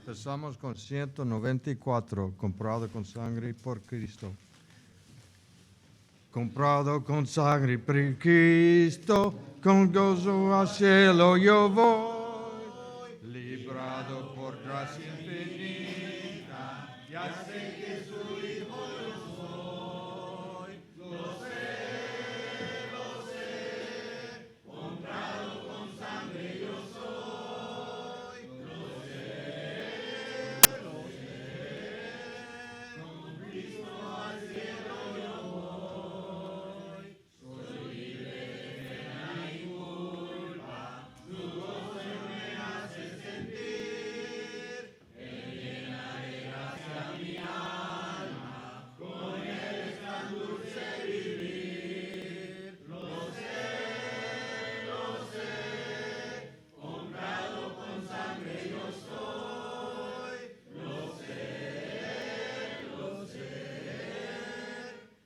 Empezamos con 194, comprado con sangre por Cristo. Comprado con sangre por Cristo, con gozo al cielo yo voy. Librado por gracia infinita, ya sé que su hijo yo soy. Lo sé, comprado con sangre yo soy. Lo sé, con Cristo al cielo yo voy. Soy libre de pena y culpa, su gozo me hace sentir. Él llena de gracia mi alma, con él es tan dulce vivir. Lo sé, comprado con sangre yo soy. Lo sé,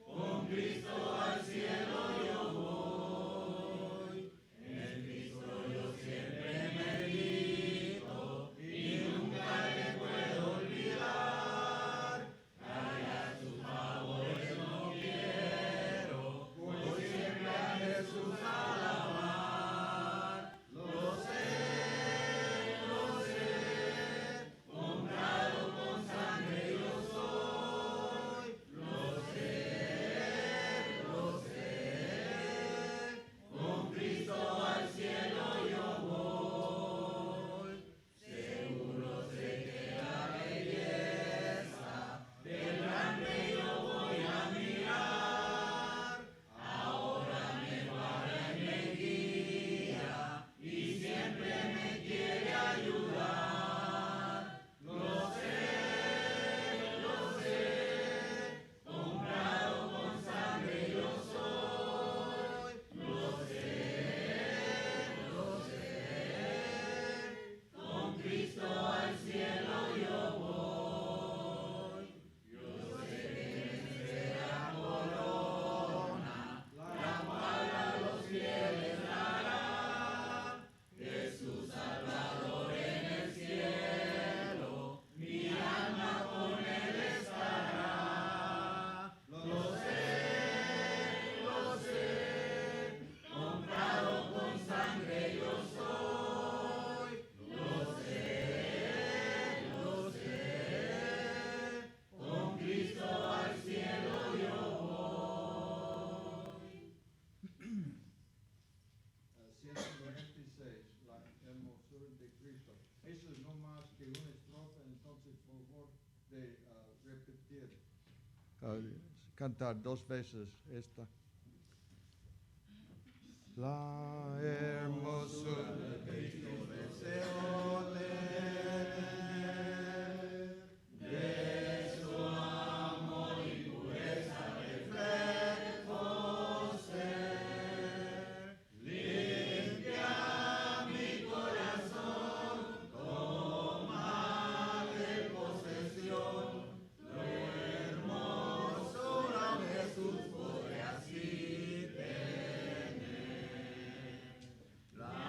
con Cristo al cielo yo voy. En Cristo yo siempre medito y nunca le puedo olvidar. Callar sus favores no quiero, voy siempre a Jesús a alabar. Lo sé, comprado con sangre yo soy. Lo sé, con Cristo al cielo yo voy. Seguro sé que la belleza del gran rey yo voy a mirar. Ahora me guarda y me guía y siempre me quiere ayudar. Lo sé, comprado con sangre yo soy. Lo sé, con Cristo al cielo yo voy. Yo sé que me espera corona, la cual a los fieles dará. Jesús Salvador en el cielo, mi alma con él estará. Lo sé, comprado con sangre yo soy. Lo sé, con Cristo al cielo yo voy. 196, la hermosura de Cristo. Eso es no más que una estrofa, entonces por favor de repetir. Cantar dos veces esta. La hermosura de Cristo deseo tener, de su amor y pureza reflejo ser. Limpia mi corazón, toma de posesión, lo hermoso Jesús podré así tener. La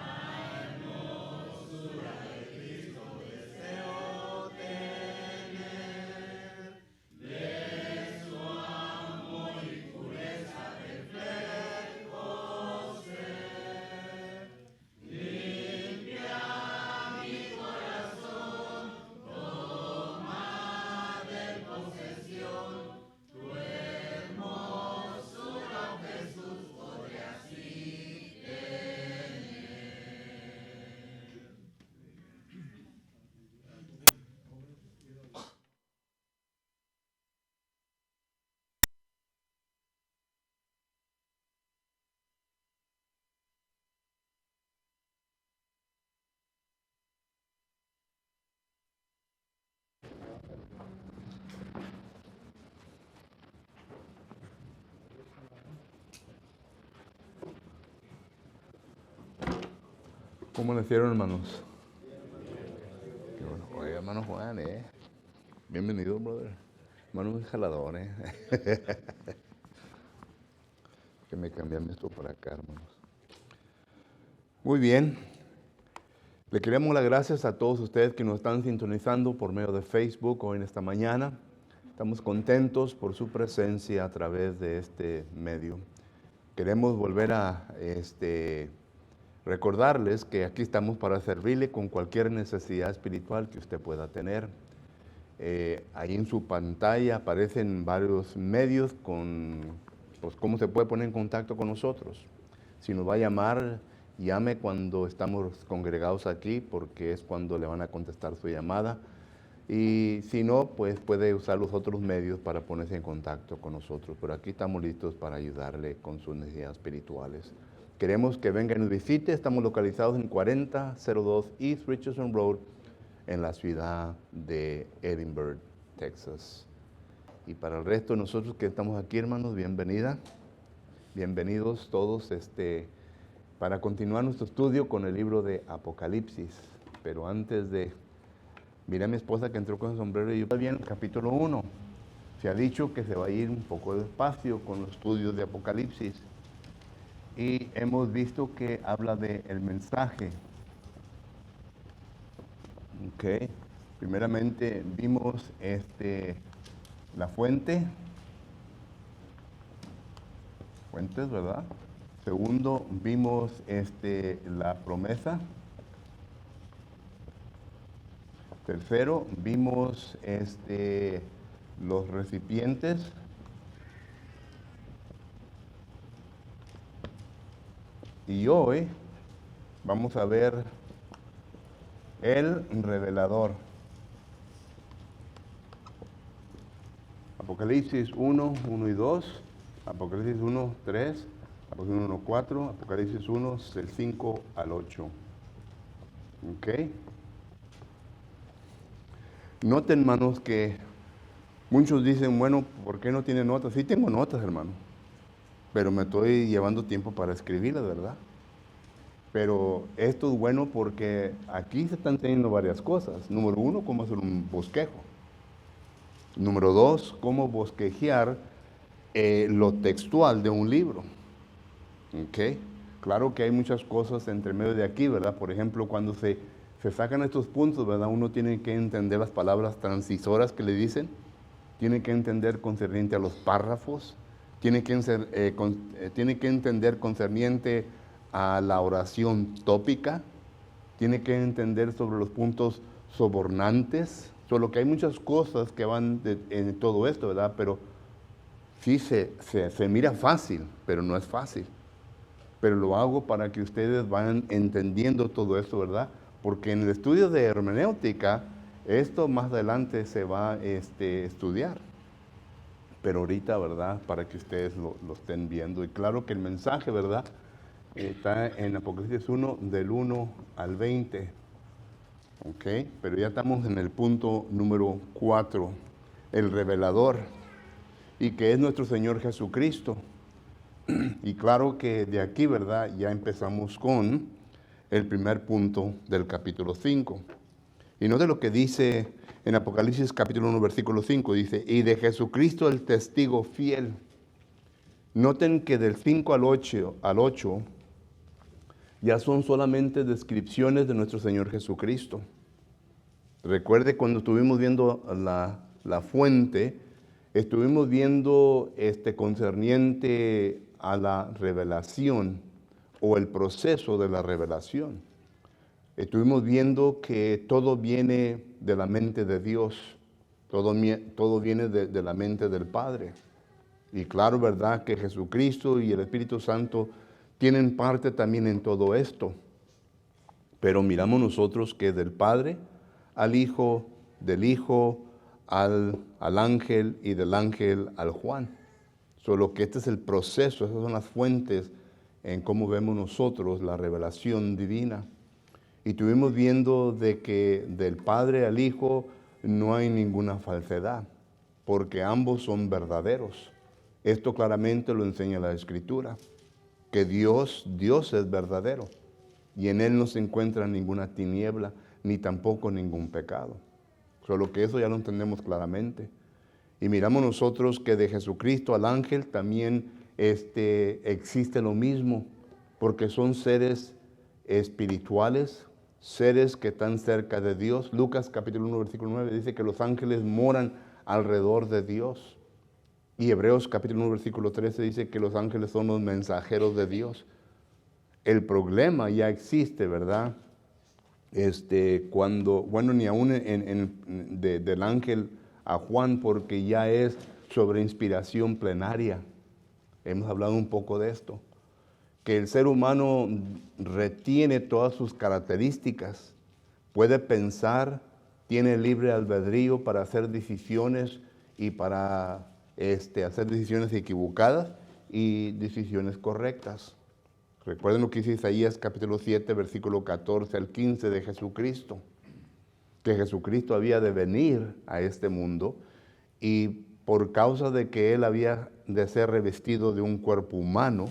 hermosura de Cristo deseo tener, de su amor y pureza reflejo ser. Limpia mi corazón, toma de posesión, tu hermosura, Jesús, podré así tener. ¿Cómo le hicieron, hermanos? Qué bueno. Oye, hermano Juan, bienvenido, brother. Hermano jalador, Que me cambian esto por acá, hermanos. Muy bien. Le queremos dar las gracias a todos ustedes que nos están sintonizando por medio de Facebook hoy en esta mañana. Estamos contentos por su presencia a través de este medio. Queremos volver a recordarles que aquí estamos para servirle con cualquier necesidad espiritual que usted pueda tener. Ahí en su pantalla aparecen varios medios con cómo se puede poner en contacto con nosotros. Si nos va a llamar, llame cuando estamos congregados aquí, porque es cuando le van a contestar su llamada. Y si no, pues puede usar los otros medios para ponerse en contacto con nosotros. Pero aquí estamos listos para ayudarle con sus necesidades espirituales. Queremos que venga y nos visite. Estamos localizados en 4002 East Richardson Road, en la ciudad de Edinburgh, Texas. Y para el resto de nosotros que estamos aquí, hermanos, bienvenidos todos para continuar nuestro estudio con el libro de Apocalipsis. Pero antes de... Miré a mi esposa que entró con el sombrero y yo bien el capítulo 1. Se ha dicho que se va a ir un poco despacio con los estudios de Apocalipsis. Y hemos visto que habla del mensaje. Ok. Primeramente vimos la fuentes, ¿verdad? Segundo, vimos la promesa. Tercero, vimos los recipientes. Y hoy vamos a ver el revelador. Apocalipsis 1, 1 y 2, Apocalipsis 1, 3, Apocalipsis 1, 4, Apocalipsis 1, del 5 al 8. ¿Ok? Noten, hermanos, que muchos dicen, bueno, ¿por qué no tiene notas? Sí tengo notas, hermano, pero me estoy llevando tiempo para escribirlas, ¿verdad? Pero esto es bueno porque aquí se están teniendo varias cosas. Número 1, cómo hacer un bosquejo. Número 2, cómo bosquejear lo textual de un libro. ¿Ok? Claro que hay muchas cosas entre medio de aquí, ¿verdad? Por ejemplo, cuando se sacan estos puntos, ¿verdad? Uno tiene que entender las palabras transisoras que le dicen, tiene que entender concerniente a los párrafos, tiene que entender concerniente a la oración tópica, tiene que entender sobre los puntos sobornantes, solo que hay muchas cosas que van en todo esto, ¿verdad? Pero sí se mira fácil, pero no es fácil. Pero lo hago para que ustedes vayan entendiendo todo esto, ¿verdad? Porque en el estudio de hermenéutica, esto más adelante se va a estudiar. Pero ahorita, ¿verdad? Para que ustedes lo estén viendo. Y claro que el mensaje, ¿verdad? Está en Apocalipsis 1, del 1 al 20. ¿Ok? Pero ya estamos en el punto número 4, el revelador. Y que es nuestro Señor Jesucristo. Y claro que de aquí, ¿verdad? Ya empezamos con el primer punto del capítulo 5. Y note lo que dice en Apocalipsis capítulo 1, versículo 5. Dice, y de Jesucristo el testigo fiel. Noten que del 5 al 8 ya son solamente descripciones de nuestro Señor Jesucristo. Recuerde cuando estuvimos viendo la fuente, estuvimos viendo concerniente a la revelación o el proceso de la revelación. Estuvimos viendo que todo viene de la mente de Dios, todo viene de la mente del Padre. Y claro, ¿verdad? Que Jesucristo y el Espíritu Santo tienen parte también en todo esto. Pero miramos nosotros que del Padre al Hijo, del Hijo al ángel y del ángel al Juan. Solo que este es el proceso, esas son las fuentes en cómo vemos nosotros la revelación divina. Y estuvimos viendo de que del Padre al Hijo no hay ninguna falsedad, porque ambos son verdaderos. Esto claramente lo enseña la Escritura, que Dios es verdadero, y en Él no se encuentra ninguna tiniebla, ni tampoco ningún pecado. Solo que eso ya lo entendemos claramente. Y miramos nosotros que de Jesucristo al ángel también existe lo mismo, porque son seres espirituales seres que están cerca de Dios. Lucas capítulo 1, versículo 9 dice que los ángeles moran alrededor de Dios. Y Hebreos capítulo 1, versículo 13 dice que los ángeles son los mensajeros de Dios. El problema ya existe, ¿verdad? Bueno, ni aún del ángel a Juan, porque ya es sobre inspiración plenaria. Hemos hablado un poco de esto. Que el ser humano retiene todas sus características, puede pensar, tiene libre albedrío para hacer decisiones y para hacer decisiones equivocadas y decisiones correctas. Recuerden lo que dice Isaías capítulo 7, versículo 14 al 15 de Jesucristo, que Jesucristo había de venir a este mundo y por causa de que Él había de ser revestido de un cuerpo humano,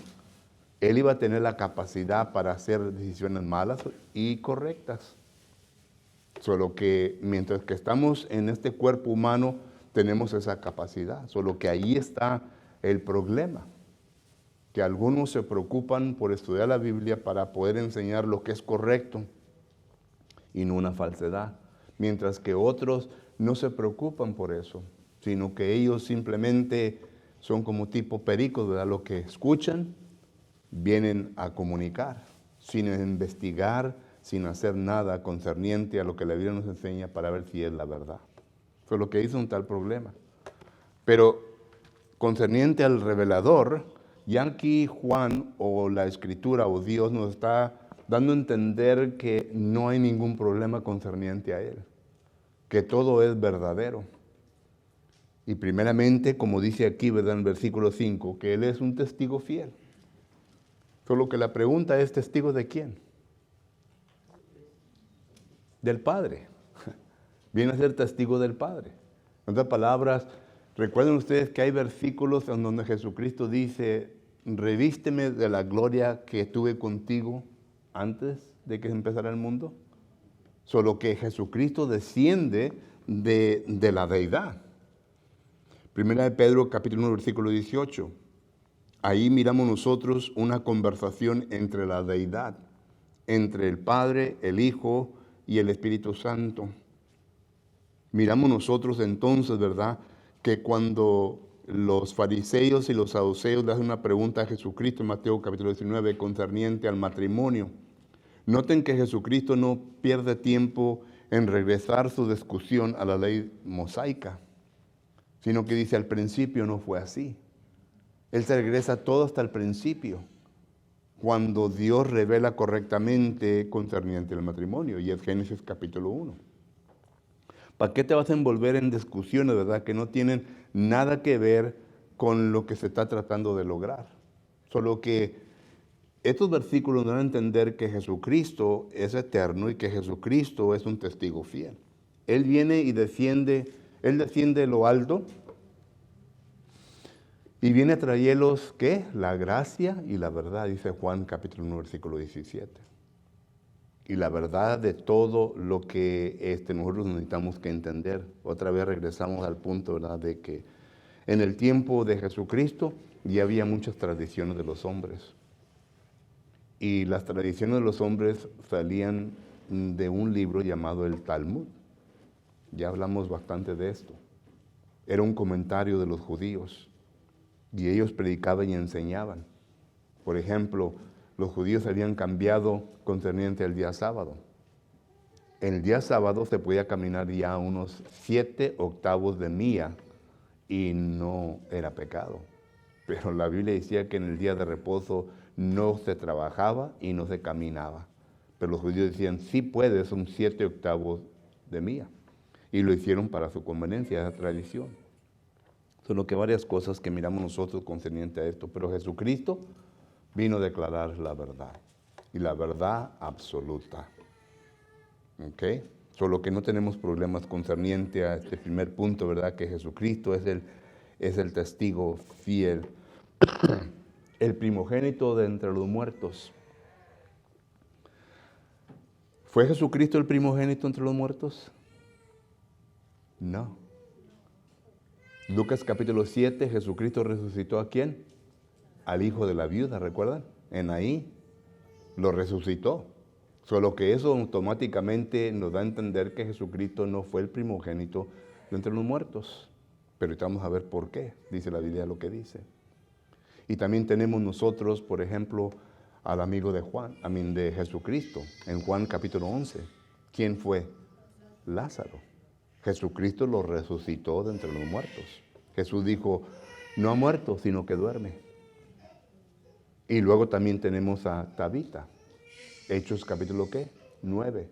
Él iba a tener la capacidad para hacer decisiones malas y correctas. Solo que mientras que estamos en este cuerpo humano, tenemos esa capacidad. Solo que ahí está el problema. Que algunos se preocupan por estudiar la Biblia para poder enseñar lo que es correcto y no una falsedad. Mientras que otros no se preocupan por eso, sino que ellos simplemente son como tipo pericos, ¿verdad? Lo que escuchan, vienen a comunicar, sin investigar, sin hacer nada concerniente a lo que la Biblia nos enseña para ver si es la verdad. Eso es lo que hizo un tal problema. Pero concerniente al revelador, ya aquí Juan o la Escritura o Dios nos está dando a entender que no hay ningún problema concerniente a Él, que todo es verdadero. Y primeramente, como dice aquí, ¿verdad? En el versículo 5, que Él es un testigo fiel. Solo que la pregunta es, ¿testigo de quién? Del Padre. Viene a ser testigo del Padre. En otras palabras, recuerden ustedes que hay versículos en donde Jesucristo dice, revísteme de la gloria que tuve contigo antes de que empezara el mundo. Solo que Jesucristo desciende de la deidad. Primera de Pedro, capítulo 1, versículo 18. Ahí miramos nosotros una conversación entre la deidad, entre el Padre, el Hijo y el Espíritu Santo. Miramos nosotros entonces, ¿verdad?, que cuando los fariseos y los saduceos le hacen una pregunta a Jesucristo en Mateo capítulo 19 concerniente al matrimonio, noten que Jesucristo no pierde tiempo en regresar su discusión a la ley mosaica, sino que dice al principio no fue así. Él se regresa todo hasta el principio, cuando Dios revela correctamente concerniente al matrimonio, y es Génesis capítulo 1. ¿Para qué te vas a envolver en discusiones, verdad, que no tienen nada que ver con lo que se está tratando de lograr? Solo que estos versículos nos dan a entender que Jesucristo es eterno y que Jesucristo es un testigo fiel. Él viene y desciende lo alto, y viene a traerlos, ¿qué? La gracia y la verdad, dice Juan capítulo 1, versículo 17. Y la verdad de todo lo que nosotros necesitamos que entender. Otra vez regresamos al punto, ¿verdad?, de que en el tiempo de Jesucristo ya había muchas tradiciones de los hombres. Y las tradiciones de los hombres salían de un libro llamado el Talmud. Ya hablamos bastante de esto. Era un comentario de los judíos. Y ellos predicaban y enseñaban. Por ejemplo, los judíos habían cambiado concerniente al día sábado. En el día sábado se podía caminar ya unos 7 octavos de milla y no era pecado. Pero la Biblia decía que en el día de reposo no se trabajaba y no se caminaba. Pero los judíos decían, sí puede, son 7 octavos de milla. Y lo hicieron para su conveniencia, esa tradición. Solo que varias cosas que miramos nosotros concerniente a esto. Pero Jesucristo vino a declarar la verdad. Y la verdad absoluta. ¿Ok? Solo que no tenemos problemas concerniente a este primer punto, ¿verdad? Que Jesucristo es el testigo fiel. El primogénito de entre los muertos. ¿Fue Jesucristo el primogénito entre los muertos? No. Lucas capítulo 7, Jesucristo resucitó ¿a quién? Al hijo de la viuda, ¿recuerdan? En ahí lo resucitó. Solo que eso automáticamente nos da a entender que Jesucristo no fue el primogénito de entre los muertos. Pero ahorita vamos a ver por qué, dice la Biblia lo que dice. Y también tenemos nosotros, por ejemplo, al amigo de de Jesucristo, en Juan capítulo 11. ¿Quién fue? Lázaro. Jesucristo lo resucitó de entre los muertos. Jesús dijo, no ha muerto, sino que duerme. Y luego también tenemos a Tabita, Hechos capítulo ¿qué? 9,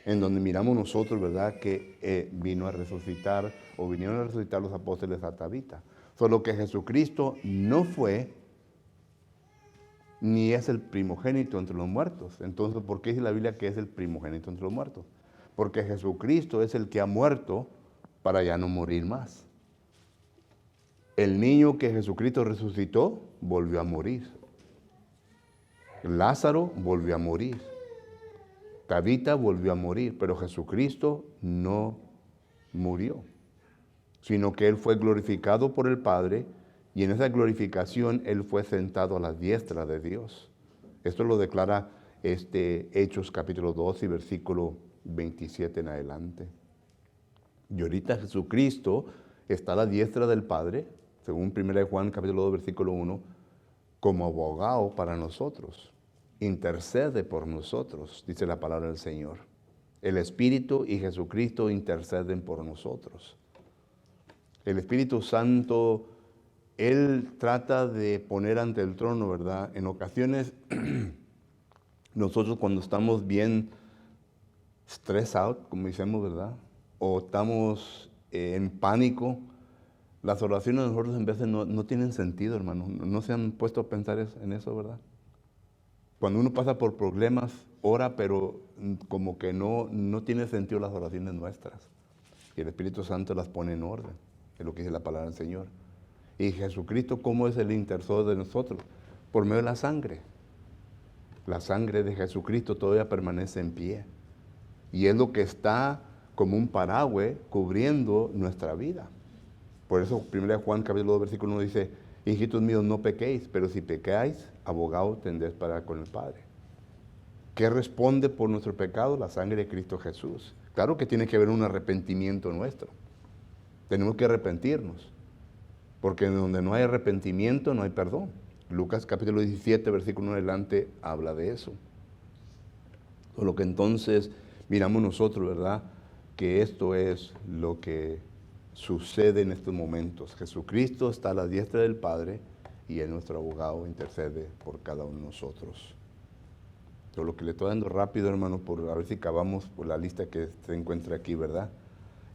en donde miramos nosotros, ¿verdad?, que vinieron a resucitar los apóstoles a Tabita. Solo que Jesucristo no fue ni es el primogénito entre los muertos. Entonces, ¿por qué dice la Biblia que es el primogénito entre los muertos? Porque Jesucristo es el que ha muerto para ya no morir más. El niño que Jesucristo resucitó volvió a morir. Lázaro volvió a morir. Tabita volvió a morir, pero Jesucristo no murió, sino que Él fue glorificado por el Padre, y en esa glorificación Él fue sentado a la diestra de Dios. Esto lo declara Hechos capítulo 2 y versículo 27 en adelante. Y ahorita Jesucristo está a la diestra del Padre, según 1 Juan capítulo 2 versículo 1, como abogado para nosotros. Intercede por nosotros, dice la palabra del Señor. El Espíritu y Jesucristo interceden por nosotros. El Espíritu Santo, Él trata de poner ante el trono, ¿verdad? En ocasiones, nosotros cuando estamos bien stress out, como decimos, ¿verdad? O estamos en pánico, las oraciones de nosotros en veces no tienen sentido, hermano. No se han puesto a pensar en eso, ¿verdad? Cuando uno pasa por problemas, ora, pero como que no tiene sentido las oraciones nuestras. Y el Espíritu Santo las pone en orden, es lo que dice la palabra del Señor. Y Jesucristo, ¿cómo es el intercesor de nosotros? Por medio de la sangre. La sangre de Jesucristo todavía permanece en pie. Y es lo que está como un paraguas cubriendo nuestra vida. Por eso 1 Juan capítulo 2 versículo 1 dice, hijitos míos, no pequéis, pero si pecáis, abogado tendréis para con el Padre. ¿Qué responde por nuestro pecado? La sangre de Cristo Jesús. Claro que tiene que haber un arrepentimiento nuestro. Tenemos que arrepentirnos, porque en donde no hay arrepentimiento no hay perdón. Lucas capítulo 17, versículo 1 adelante, habla de eso. Por lo que entonces miramos nosotros, ¿verdad?, que esto es lo que sucede en estos momentos. Jesucristo está a la diestra del Padre y es nuestro abogado, intercede por cada uno de nosotros. Por lo que le estoy dando rápido, hermano, por a ver si acabamos por la lista que se encuentra aquí, ¿verdad?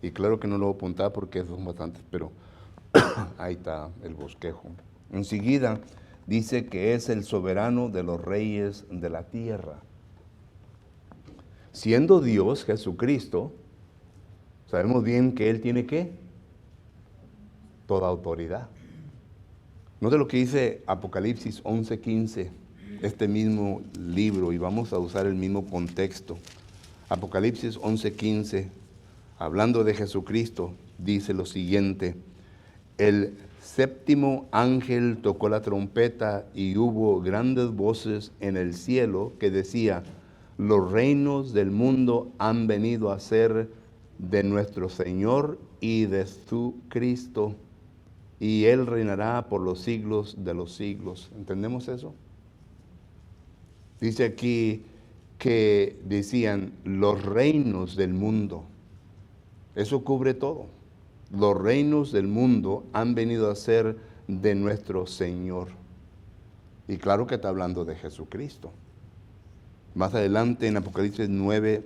Y claro que no lo voy a apuntar porque son bastantes, pero ahí está el bosquejo. Enseguida dice que es el soberano de los reyes de la tierra. Siendo Dios, Jesucristo, sabemos bien que Él tiene ¿qué? Toda autoridad. Note lo que dice Apocalipsis 11:15, este mismo libro, y vamos a usar el mismo contexto. Apocalipsis 11:15, hablando de Jesucristo, dice lo siguiente: el séptimo ángel tocó la trompeta y hubo grandes voces en el cielo que decía, los reinos del mundo han venido a ser de nuestro Señor y de su Cristo, y Él reinará por los siglos de los siglos. ¿Entendemos eso? Dice aquí que decían los reinos del mundo. Eso cubre todo. Los reinos del mundo han venido a ser de nuestro Señor. Y claro que está hablando de Jesucristo. Más adelante en Apocalipsis 19,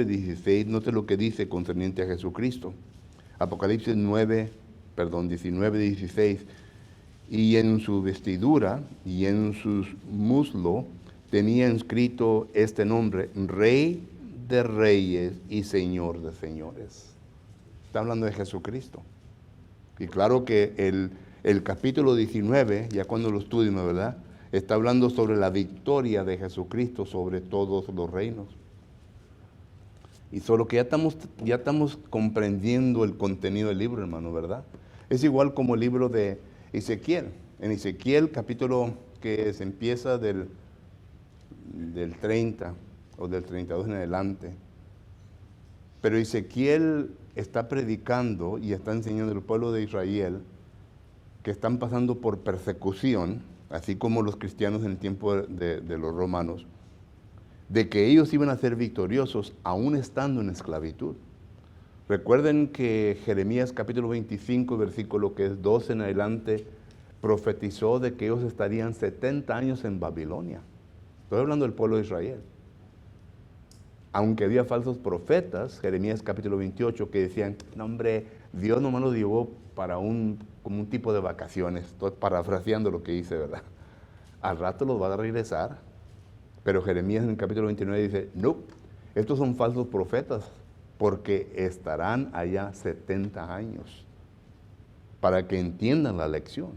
16, note lo que dice concerniente a Jesucristo. Apocalipsis 19, 16. Y en su vestidura y en su muslo tenía inscrito este nombre, Rey de Reyes y Señor de Señores. Está hablando de Jesucristo. Y claro que el capítulo 19, ya cuando lo estudiamos, ¿verdad?, está hablando sobre la victoria de Jesucristo sobre todos los reinos. Y solo que ya estamos comprendiendo el contenido del libro, hermano, ¿verdad? Es igual como el libro de Ezequiel. En Ezequiel, capítulo que se empieza del del 30 o del 32 en adelante. Pero Ezequiel está predicando y está enseñando al pueblo de Israel que están pasando por persecución, así como los cristianos en el tiempo de los romanos, de que ellos iban a ser victoriosos aún estando en esclavitud. Recuerden que Jeremías capítulo 25, versículo que es 12 en adelante, profetizó de que ellos estarían 70 años en Babilonia. Estoy hablando del pueblo de Israel. Aunque había falsos profetas, Jeremías capítulo 28, que decían, no hombre, Dios nomás los llevó para como un tipo de vacaciones. Estoy parafraseando lo que dice, ¿verdad? Al rato los va a regresar. Pero Jeremías en el capítulo 29 dice, no, estos son falsos profetas, porque estarán allá 70 años, para que entiendan la lección.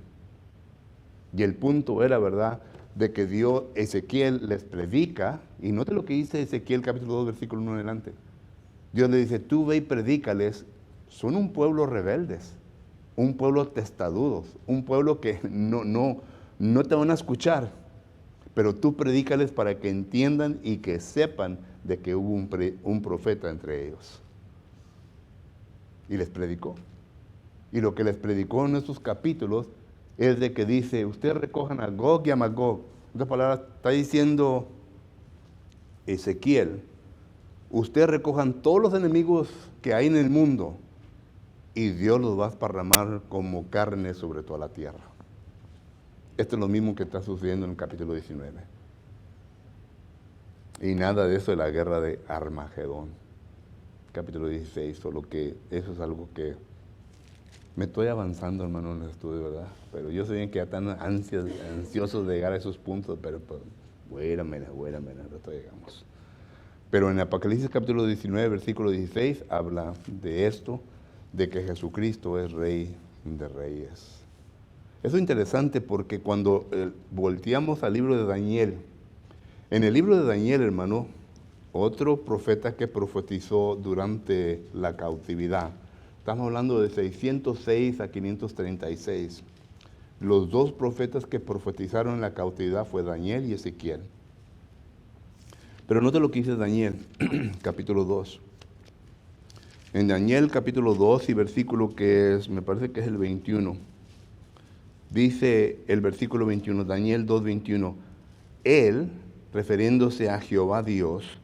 Y el punto era, ¿verdad?, de que Dios, Ezequiel les predica, y note lo que dice Ezequiel capítulo 2, versículo 1 en adelante. Dios le dice, tú ve y predícales, son un pueblo rebeldes, un pueblo testarudos, un pueblo que no te van a escuchar, pero tú predícales para que entiendan y que sepan de que hubo un profeta entre ellos. Y les predicó. Y lo que les predicó en estos capítulos es de que dice, ustedes recojan a Gog y a Magog. En otras palabras, está diciendo Ezequiel, ustedes recojan todos los enemigos que hay en el mundo y Dios los va a esparramar como carne sobre toda la tierra. Esto es lo mismo que está sucediendo en el capítulo 19. Y nada de eso de la guerra de Armagedón. Capítulo 16, solo que eso es algo que me estoy avanzando, hermano, en el estudio, ¿verdad? Pero yo sé bien que ya están ansiosos de llegar a esos puntos, pero pues, buéname, hasta llegamos. Pero en Apocalipsis capítulo 19, versículo 16, habla de esto, de que Jesucristo es Rey de Reyes. Eso es interesante porque cuando volteamos al libro de Daniel, en el libro de Daniel, hermano, otro profeta que profetizó durante la cautividad, estamos hablando de 606 a 536. Los dos profetas que profetizaron en la cautividad fue Daniel y Ezequiel. Pero note lo que dice Daniel, capítulo 2. En Daniel capítulo 2 y versículo que es, me parece que es el 21. Dice el versículo 21, Daniel 2:21, Él, refiriéndose a Jehová Dios,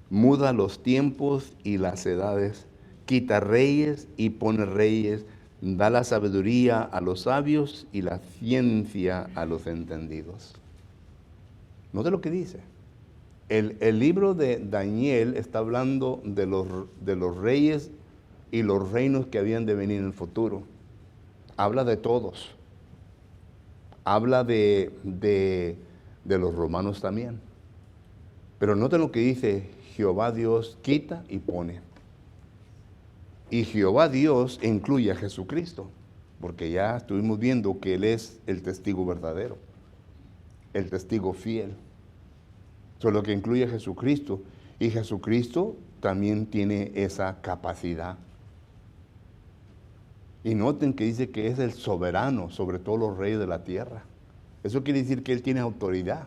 muda los tiempos y las edades, quita reyes y pone reyes, da la sabiduría a los sabios y la ciencia a los entendidos. Note lo que dice. El libro de Daniel está hablando de los reyes y los reinos que habían de venir en el futuro. Habla de todos. Habla de los romanos también. Pero noten lo que dice, Jehová Dios quita y pone. Y Jehová Dios incluye a Jesucristo, porque ya estuvimos viendo que Él es el testigo verdadero, el testigo fiel. Eso es lo que incluye a Jesucristo. Y Jesucristo también tiene esa capacidad. Y noten que dice que es el soberano sobre todos los reyes de la tierra. Eso quiere decir que Él tiene autoridad.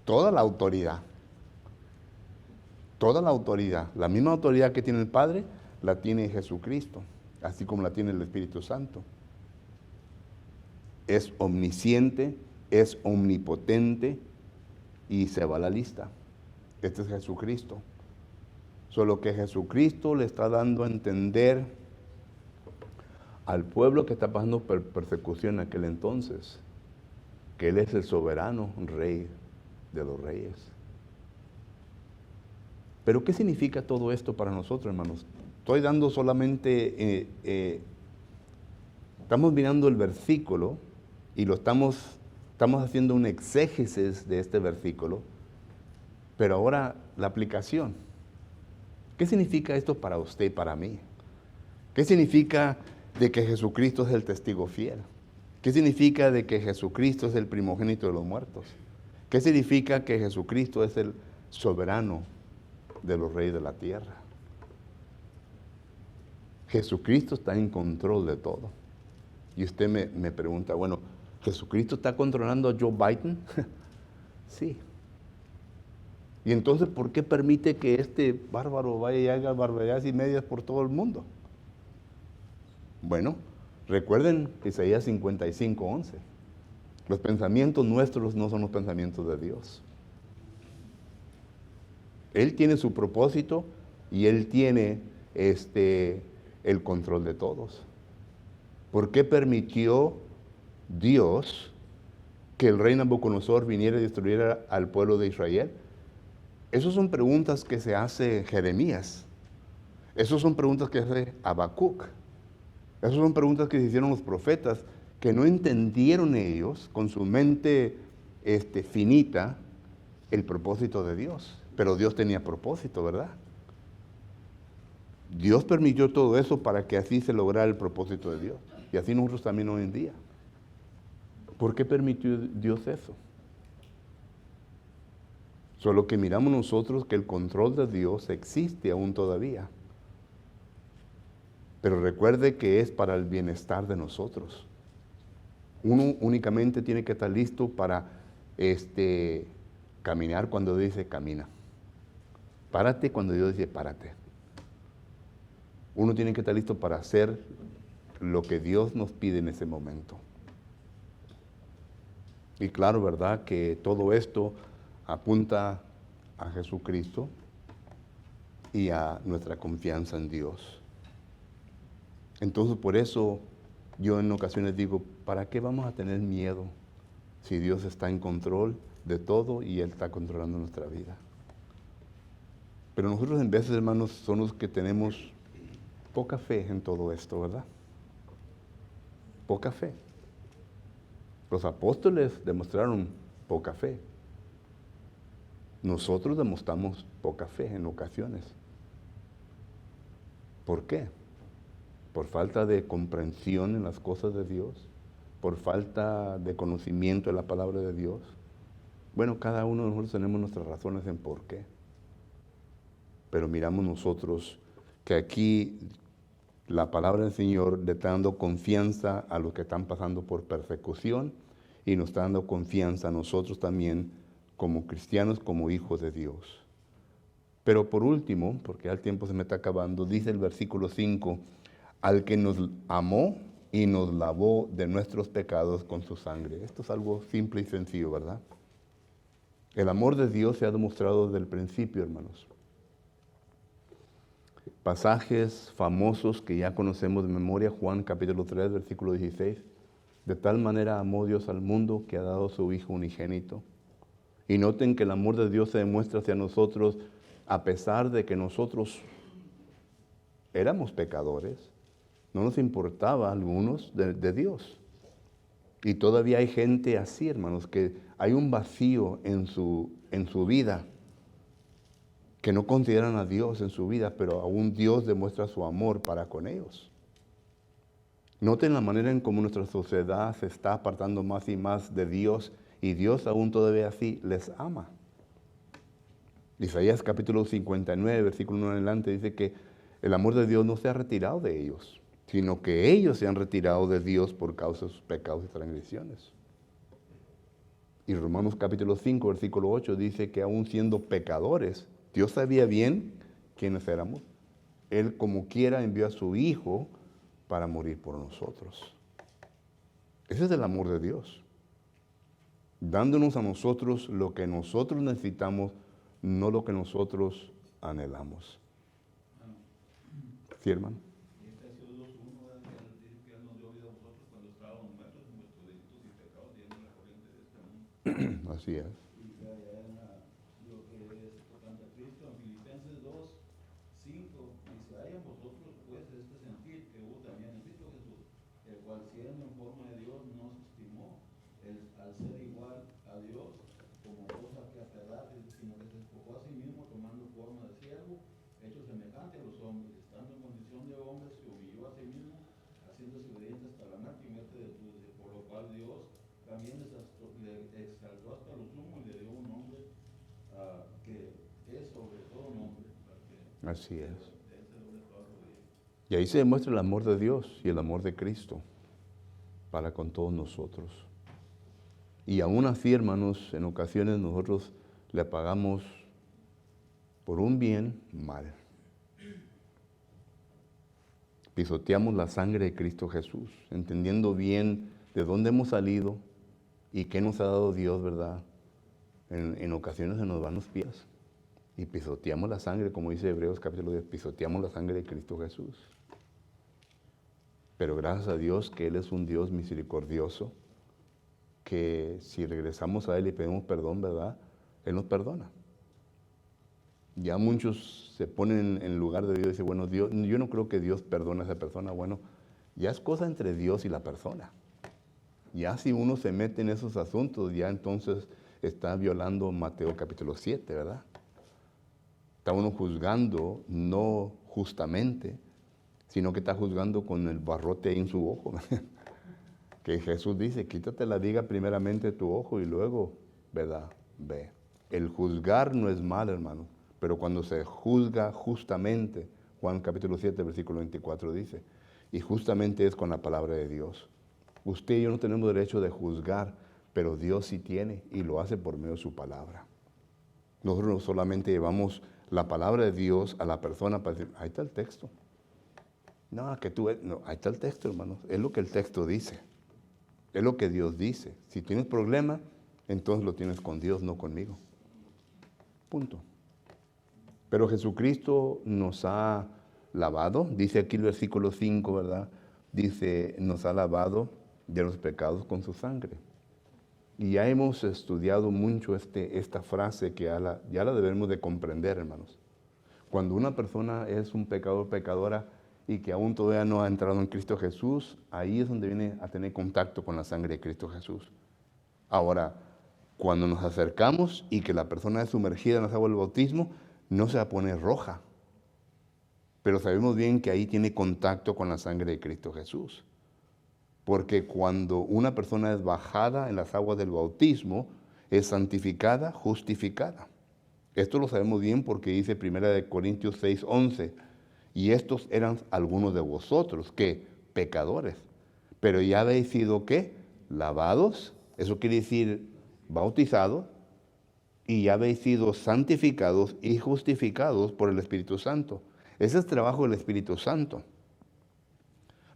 Toda la autoridad. Toda la autoridad. La misma autoridad que tiene el Padre, la tiene Jesucristo. Así como la tiene el Espíritu Santo. Es omnisciente, es omnipotente y se va a la lista. Este es Jesucristo. Solo que Jesucristo le está dando a entender al pueblo que está pasando persecución en aquel entonces, que Él es el soberano Rey de los reyes. Pero ¿qué significa todo esto para nosotros, hermanos? Estoy dando solamente, estamos mirando el versículo y estamos haciendo un exégesis de este versículo, pero ahora la aplicación. ¿Qué significa esto para usted y para mí? ¿Qué significa de que Jesucristo es el testigo fiel? ¿Qué significa de que Jesucristo es el primogénito de los muertos? ¿Qué significa que Jesucristo es el soberano de los reyes de la tierra? Jesucristo está en control de todo. Y usted me pregunta, bueno, ¿Jesucristo está controlando a Joe Biden? Sí. Y entonces, ¿por qué permite que este bárbaro vaya y haga barbaridades y medias por todo el mundo? Bueno, recuerden Isaías 55:11. Los pensamientos nuestros no son los pensamientos de Dios. Él tiene su propósito y Él tiene el control de todos. ¿Por qué permitió Dios que el rey Nabucodonosor viniera y destruyera al pueblo de Israel? Esas son preguntas que se hace Jeremías. Esas son preguntas que hace Habacuc. Esas son preguntas que se hicieron los profetas, que no entendieron ellos con su mente finita el propósito de Dios. Pero Dios tenía propósito, ¿verdad? Dios permitió todo eso para que así se lograra el propósito de Dios. Y así nosotros también hoy en día. ¿Por qué permitió Dios eso? Solo que miramos nosotros que el control de Dios existe aún todavía. Pero recuerde que es para el bienestar de nosotros. Uno únicamente tiene que estar listo para caminar cuando Dios dice camina. Párate cuando Dios dice párate. Uno tiene que estar listo para hacer lo que Dios nos pide en ese momento. Y claro, ¿verdad? Que todo esto apunta a Jesucristo y a nuestra confianza en Dios. Entonces, por eso yo en ocasiones digo, ¿para qué vamos a tener miedo si Dios está en control de todo y Él está controlando nuestra vida? Pero nosotros en veces, hermanos, somos los que tenemos poca fe en todo esto, ¿verdad? Poca fe. Los apóstoles demostraron poca fe. Nosotros demostramos poca fe en ocasiones. ¿Por qué? Por falta de comprensión en las cosas de Dios, por falta de conocimiento de la palabra de Dios. Bueno, cada uno de nosotros tenemos nuestras razones en por qué. Pero miramos nosotros que aquí la palabra del Señor le está dando confianza a los que están pasando por persecución y nos está dando confianza a nosotros también como cristianos, como hijos de Dios. Pero por último, porque ya el tiempo se me está acabando, dice el versículo 5, al que nos amó y nos lavó de nuestros pecados con su sangre. Esto es algo simple y sencillo, ¿verdad? El amor de Dios se ha demostrado desde el principio, hermanos. Pasajes famosos que ya conocemos de memoria, Juan capítulo 3, versículo 16. De tal manera amó Dios al mundo que ha dado a su Hijo unigénito. Y noten que el amor de Dios se demuestra hacia nosotros a pesar de que nosotros éramos pecadores. No nos importaba a algunos de Dios. Y todavía hay gente así, hermanos, que hay un vacío en su vida, que no consideran a Dios en su vida, pero aún Dios demuestra su amor para con ellos. Noten la manera en cómo nuestra sociedad se está apartando más y más de Dios, y Dios aún todavía así les ama. Isaías capítulo 59, versículo 1 en adelante, dice que el amor de Dios no se ha retirado de ellos, sino que ellos se han retirado de Dios por causa de sus pecados y transgresiones. Y Romanos capítulo 5, versículo 8 dice que aún siendo pecadores, Dios sabía bien quiénes éramos. Él como quiera envió a su Hijo para morir por nosotros. Ese es el amor de Dios. Dándonos a nosotros lo que nosotros necesitamos, no lo que nosotros anhelamos. ¿Sí, hermano? Así es. Lo que es tocante a Cristo, en Filipenses 2:5 dice, hay en vosotros pues este sentir que hubo también en Cristo Jesús, el cual siendo en forma de Dios no se estimó al ser igual a Dios como cosa que aferrarse, sino que se despojó a sí mismo tomando forma de siervo, hecho semejante a los hombres, estando en condición de hombre, se humilló a sí mismo, haciéndose obediente hasta la muerte y muerte de cruz, por lo cual Dios también le exaltó hasta lo sumo y le dio un nombre que es sobre todo nombre. Así es. Y ahí se demuestra el amor de Dios y el amor de Cristo para con todos nosotros. Y aún así, hermanos, en ocasiones nosotros le pagamos por un bien mal. Pisoteamos la sangre de Cristo Jesús, entendiendo bien de dónde hemos salido y qué nos ha dado Dios, ¿verdad? En ocasiones se nos van los pies y pisoteamos la sangre, como dice Hebreos capítulo 10, pisoteamos la sangre de Cristo Jesús. Pero gracias a Dios que Él es un Dios misericordioso, que si regresamos a Él y pedimos perdón, ¿verdad? Él nos perdona. Ya muchos se ponen en lugar de Dios y dicen, bueno, Dios, yo no creo que Dios perdone a esa persona. Bueno, ya es cosa entre Dios y la persona. Ya si uno se mete en esos asuntos, ya entonces está violando Mateo capítulo 7, ¿verdad? Está uno juzgando no justamente, sino que está juzgando con el barrote ahí en su ojo. Que Jesús dice, quítate la viga primeramente de tu ojo y luego, ¿verdad? Ve. El juzgar no es mal, hermano, pero cuando se juzga justamente, Juan capítulo 7, versículo 24 dice, y justamente es con la palabra de Dios. Usted y yo no tenemos derecho de juzgar, pero Dios sí tiene y lo hace por medio de su palabra. Nosotros no solamente llevamos la palabra de Dios a la persona para decir, ahí está el texto. No, que tú, no, ahí está el texto, hermano. Es lo que el texto dice. Es lo que Dios dice. Si tienes problema, entonces lo tienes con Dios, no conmigo. Punto. Pero Jesucristo nos ha lavado, dice aquí el versículo 5, ¿verdad? Dice, nos ha lavado de los pecados con su sangre. Y ya hemos estudiado mucho esta frase que ya la debemos de comprender, hermanos. Cuando una persona es un pecador, pecadora, y que aún todavía no ha entrado en Cristo Jesús, ahí es donde viene a tener contacto con la sangre de Cristo Jesús. Ahora, cuando nos acercamos y que la persona es sumergida en las aguas del bautismo, no se va a poner roja. Pero sabemos bien que ahí tiene contacto con la sangre de Cristo Jesús. Porque cuando una persona es bajada en las aguas del bautismo, es santificada, justificada. Esto lo sabemos bien porque dice 1 Corintios 6, 11. Y estos eran algunos de vosotros, que pecadores. Pero ya habéis sido, ¿qué? Lavados, eso quiere decir bautizados, y ya habéis sido santificados y justificados por el Espíritu Santo. Ese es el trabajo del Espíritu Santo.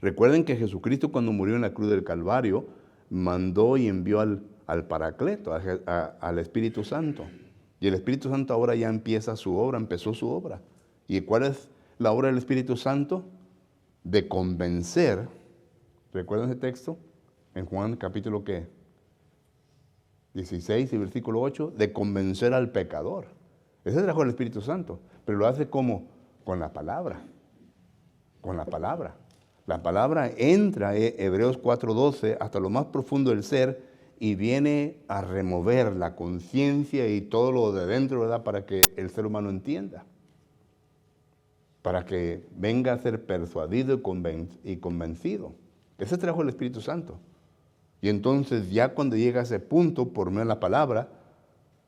Recuerden que Jesucristo cuando murió en la cruz del Calvario, mandó y envió al Paracleto, al Espíritu Santo. Y el Espíritu Santo ahora ya empieza su obra, empezó su obra. ¿Y cuál es la obra del Espíritu Santo? De convencer. ¿Recuerdan ese texto? En Juan capítulo ¿qué? 16 y versículo 8, de convencer al pecador. Ese es el trabajo del Espíritu Santo, pero lo hace como con la palabra. Con la palabra. La palabra entra, Hebreos 4:12, hasta lo más profundo del ser y viene a remover la conciencia y todo lo de dentro, ¿verdad? Para que el ser humano entienda. Para que venga a ser persuadido y convencido. Ese es el trabajo del Espíritu Santo. Y entonces ya cuando llega a ese punto, por medio de la palabra,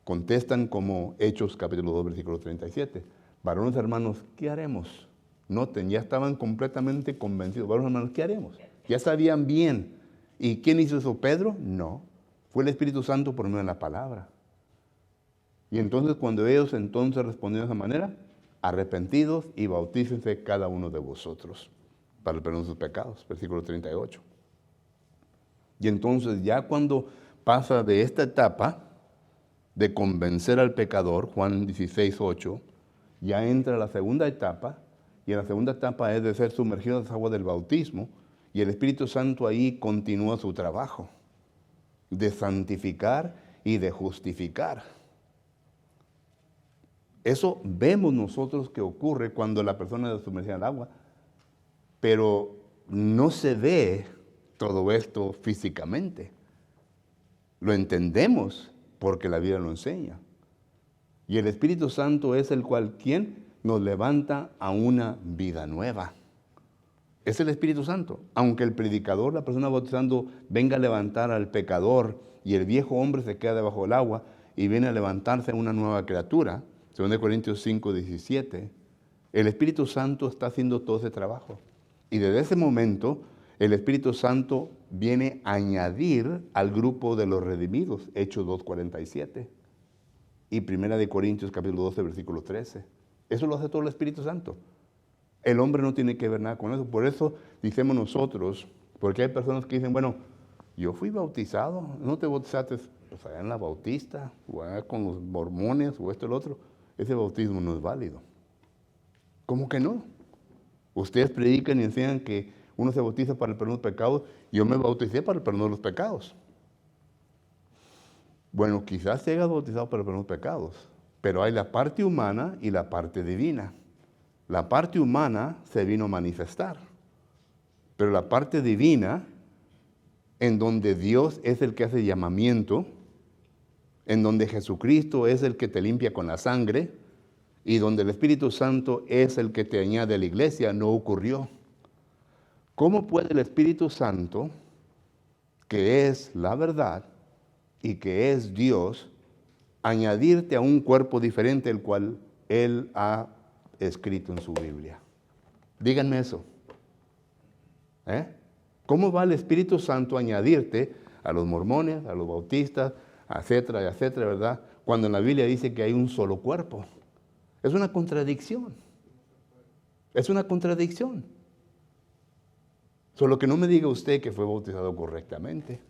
contestan como Hechos capítulo 2, versículo 37. Varones hermanos, ¿qué haremos? Noten, ya estaban completamente convencidos. Varones hermanos, ¿qué haremos? Ya sabían bien. ¿Y quién hizo eso? ¿Pedro? No. Fue el Espíritu Santo por medio de la palabra. Y entonces cuando ellos entonces respondieron de esa manera, arrepentidos y bautícense cada uno de vosotros para el perdón de sus pecados. Versículo 38. Y entonces ya cuando pasa de esta etapa de convencer al pecador, Juan 16:8, ya entra la segunda etapa, y en la segunda etapa es de ser sumergido en las aguas del bautismo, y el Espíritu Santo ahí continúa su trabajo de santificar y de justificar. Eso vemos nosotros que ocurre cuando la persona es sumergida en el agua, pero no se ve todo esto físicamente. Lo entendemos porque la Biblia lo enseña. Y el Espíritu Santo es el cual, ¿quién? Nos levanta a una vida nueva. Es el Espíritu Santo. Aunque el predicador, la persona bautizando, venga a levantar al pecador y el viejo hombre se queda debajo del agua y viene a levantarse una nueva criatura, 2 Corintios 5:17, el Espíritu Santo está haciendo todo ese trabajo. Y desde ese momento, el Espíritu Santo viene a añadir al grupo de los redimidos, Hechos 2:47. Y 1 Corintios capítulo 12, versículo 13. Eso lo hace todo el Espíritu Santo. El hombre no tiene que ver nada con eso. Por eso decimos nosotros, porque hay personas que dicen, bueno, yo fui bautizado, ¿no te bautizaste pues allá en la Bautista, o allá con los mormones, o esto y lo otro? Ese bautismo no es válido. ¿Cómo que no? Ustedes predican y enseñan que uno se bautiza para el perdón de los pecados. Yo me bauticé para el perdón de los pecados. Bueno, quizás se haya bautizado para el perdón de los pecados, pero hay la parte humana y la parte divina. La parte humana se vino a manifestar, pero la parte divina, en donde Dios es el que hace llamamiento, en donde Jesucristo es el que te limpia con la sangre, y donde el Espíritu Santo es el que te añade a la iglesia, no ocurrió. ¿Cómo puede el Espíritu Santo, que es la verdad y que es Dios, añadirte a un cuerpo diferente el cual Él ha escrito en su Biblia? Díganme eso. ¿Cómo va el Espíritu Santo a añadirte a los mormones, a los bautistas, etcétera, etcétera, verdad? Cuando en la Biblia dice que hay un solo cuerpo. Es una contradicción. Es una contradicción. Solo que no me diga usted que fue bautizado correctamente,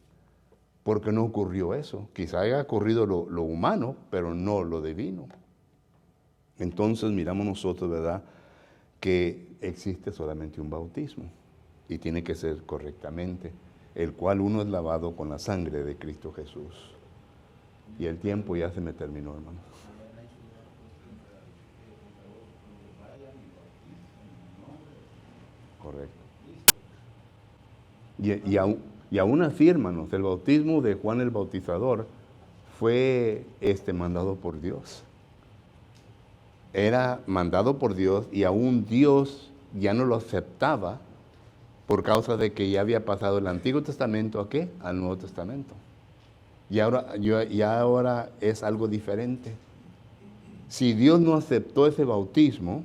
porque no ocurrió eso. Quizá haya ocurrido lo humano, pero no lo divino. Entonces miramos nosotros, ¿verdad?, que existe solamente un bautismo y tiene que ser correctamente, el cual uno es lavado con la sangre de Cristo Jesús. Y el tiempo ya se me terminó, hermano. Correcto. Y aún así, hermanos, el bautismo de Juan el Bautizador fue mandado por Dios. Era mandado por Dios y aún Dios ya no lo aceptaba por causa de que ya había pasado el Antiguo Testamento ¿a qué? Al Nuevo Testamento. Y ahora es algo diferente. Si Dios no aceptó ese bautismo,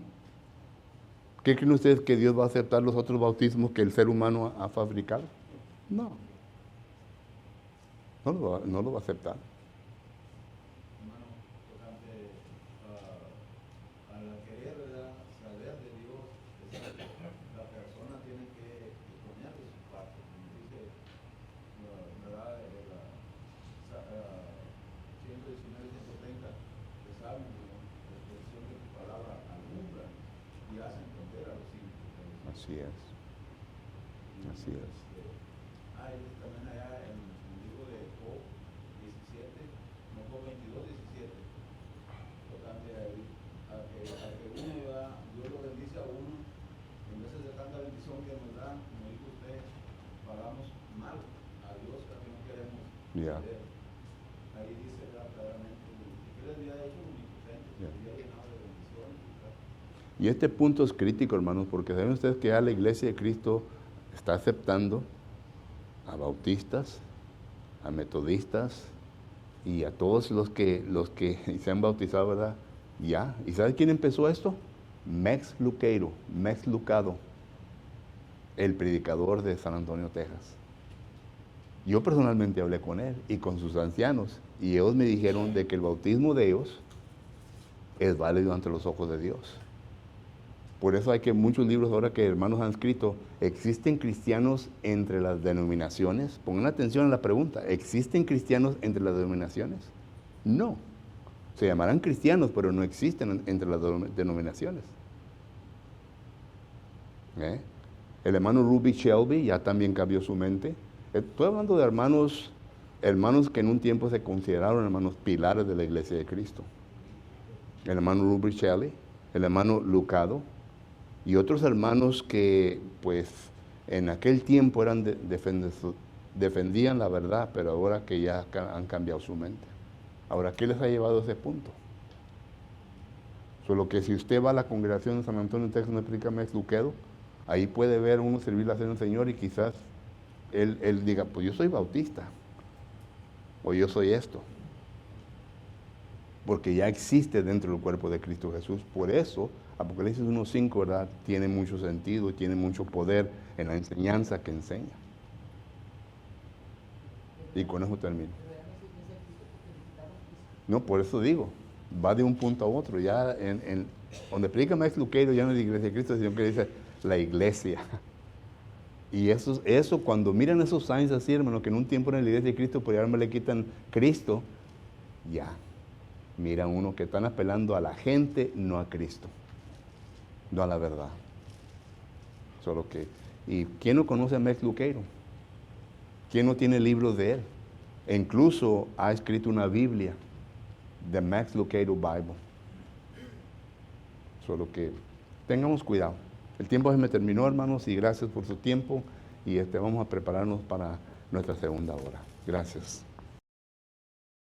¿qué creen ustedes que Dios va a aceptar los otros bautismos que el ser humano ha fabricado? No. No lo va a aceptar. Hermano, tocante al querer, ¿verdad?, saber de Dios, la persona tiene que poner de su parte. Como dice, ¿verdad?, 119, 130, que saben, la expresión de tu palabra alumbra y hace entender a los simples. Así es. Así es. También allá en el libro de Job 17, no, Job 22, 17, tocante a que uno da, Dios lo bendice a uno, en veces de tanta bendición que nos da, como dijo usted, pagamos mal a Dios, que no queremos ceder. Ahí dice claramente, ¿qué les había hecho omnipotente? Se había llenado de bendiciones. Y este punto es crítico, hermanos, porque saben ustedes que ya la iglesia de Cristo está aceptando a bautistas, a metodistas y a todos los que se han bautizado, ¿verdad? Ya. ¿Y sabe quién empezó esto? Mex Lucado, el predicador de San Antonio, Texas. Yo personalmente hablé con él y con sus ancianos y ellos me dijeron de que el bautismo de ellos es válido ante los ojos de Dios. Por eso hay que muchos libros ahora que hermanos han escrito, ¿existen cristianos entre las denominaciones? Pongan atención a la pregunta, ¿existen cristianos entre las denominaciones? No. Se llamarán cristianos, pero no existen entre las denominaciones. El hermano Ruby Shelby ya también cambió su mente. Estoy hablando de hermanos que en un tiempo se consideraron hermanos pilares de la iglesia de Cristo. El hermano Ruby Shelby, el hermano Lucado, y otros hermanos que, pues, en aquel tiempo defendían la verdad, pero ahora que ya han cambiado su mente. Ahora, ¿qué les ha llevado a ese punto? Solo que si usted va a la congregación de San Antonio, Texas, no explica Mex Luquedo, ahí puede ver uno servir la cena del Señor y quizás él diga, pues yo soy bautista, o yo soy esto. Porque ya existe dentro del cuerpo de Cristo Jesús. Por eso, Apocalipsis 1:5, ¿verdad?, tiene mucho sentido y tiene mucho poder en la enseñanza que enseña. Y con eso termino. No, por eso digo, va de un punto a otro. Ya en Donde predica Max Lucado ya no es la Iglesia de Cristo, sino que dice la iglesia. Y eso cuando miran esos signs así, hermano, que en un tiempo en la Iglesia de Cristo por ahora me le quitan Cristo, ya. Mira uno que están apelando a la gente, no a Cristo, no a la verdad. Solo que, ¿y quién no conoce a Max Lucado? ¿Quién no tiene libros de él? E incluso ha escrito una Biblia, The Max Lucado Bible. Solo que tengamos cuidado. El tiempo se me terminó, hermanos, y gracias por su tiempo. Y vamos a prepararnos para nuestra segunda hora. Gracias.